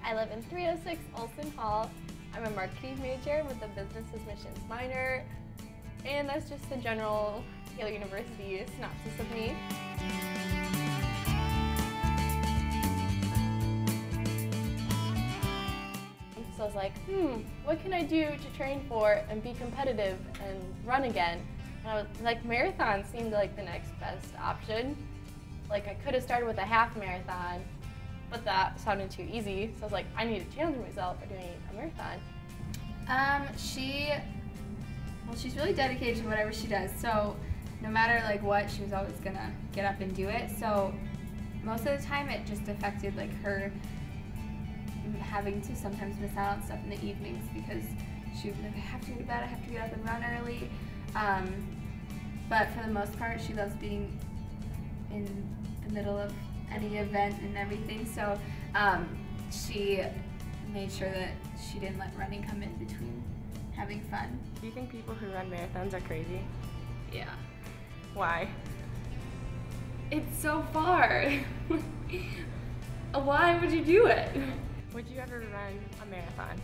I live in 306 Olson Hall. I'm a marketing major with a business admissions minor, and that's just the general Yale University synopsis of me. So I was like, what can I do to train for and be competitive and run again? And I was like, marathon seemed like the next best option. Like I could have started with a half marathon, but that sounded too easy. So I was like, I need to challenge myself by doing a marathon. She's really dedicated to whatever she does. So no matter like what, she was always gonna get up and do it. So most of the time it just affected like her having to sometimes miss out on stuff in the evenings because she would be like, I have to go to bed, I have to get up and run early. But for the most part, she loves being in the middle of any event and everything. So she made sure that she didn't let running come in between having fun. Do you think people who run marathons are crazy? Yeah. Why? It's so far. Why would you do it? Would you ever run a marathon?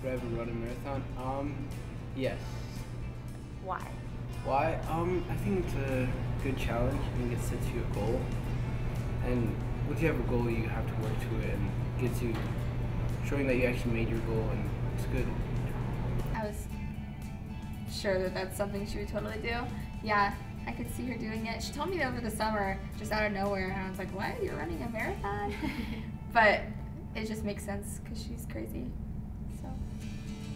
Would I ever run a marathon? Yes. Why? Why? I think it's a good challenge. I think it sets you a goal. And once you have a goal, you have to work to it and get to showing that you actually made your goal, and it's good. I was sure that that's something she would totally do. Yeah, I could see her doing it. She told me over the summer, just out of nowhere, and I was like, what? You're running a marathon? But it just makes sense because she's crazy. So.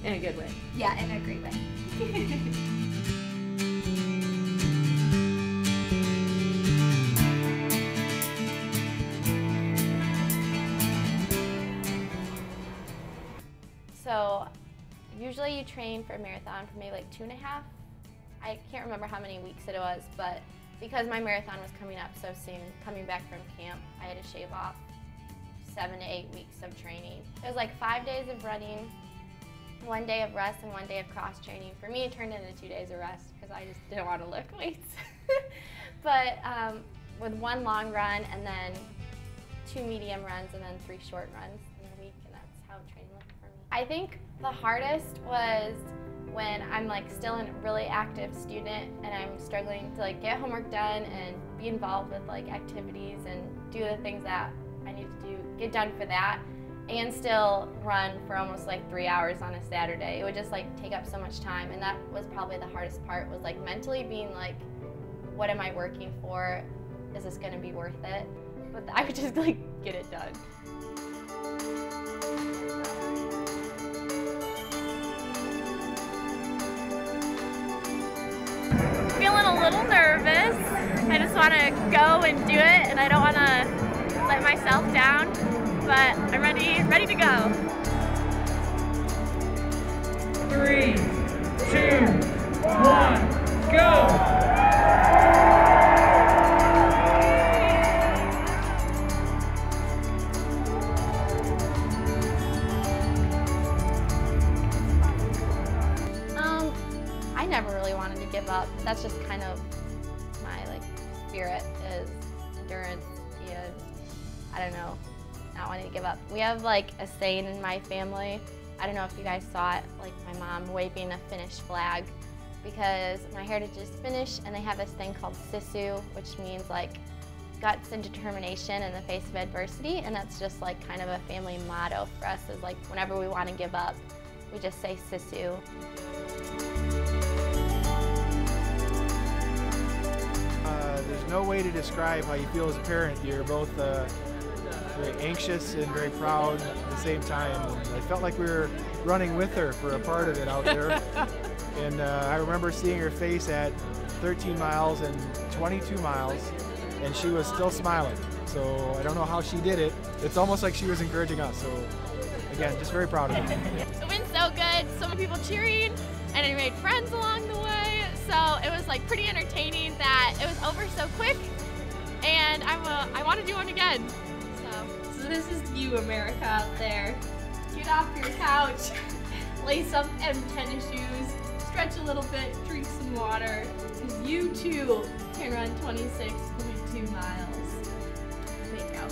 In a good way. Yeah, in a great way. So usually you train for a marathon for maybe like 2.5. I can't remember how many weeks it was, but because my marathon was coming up so soon, coming back from camp, I had to shave off 7 to 8 weeks of training. It was like 5 days of running, 1 day of rest, and 1 day of cross training. For me, it turned into 2 days of rest because I just didn't want to lift weights. But with 1 long run and then 2 medium runs and then 3 short runs in a week, and that's how training looked for me. I think the hardest was when I'm like still a really active student and I'm struggling to like get homework done and be involved with like activities and do the things that I need to do, get done for that, and still run for almost like 3 hours on a Saturday. It would just like take up so much time, and that was probably the hardest part, was like mentally being like, what am I working for? Is this gonna be worth it? But I would just like get it done. Feeling a little nervous. I just want to go and do it, and I don't want to let myself down, but I'm ready to go. 3, 2, 1, go! I never really wanted to give up. That's just kind of my like spirit, is endurance and I don't know, not wanting to give up. We have like a saying in my family. I don't know if you guys saw it, like my mom waving a Finnish flag, because my heritage is Finnish and they have this thing called sisu, which means like guts and determination in the face of adversity, and that's just like kind of a family motto for us, is like whenever we want to give up, we just say sisu. There's no way to describe how you feel as a parent. You're both very anxious and very proud at the same time. And I felt like we were running with her for a part of it out there. And I remember seeing her face at 13 miles and 22 miles, and she was still smiling. So I don't know how she did it. It's almost like she was encouraging us. So again, just very proud of her. The wind's so good, so many people cheering, and I made friends along the way. So it was like pretty entertaining that it was over so quick, and I want to do one again. So this is you, America, out there. Get off your couch, lace up them tennis shoes, stretch a little bit, drink some water, because you too can run 26.2 miles. Wait, no.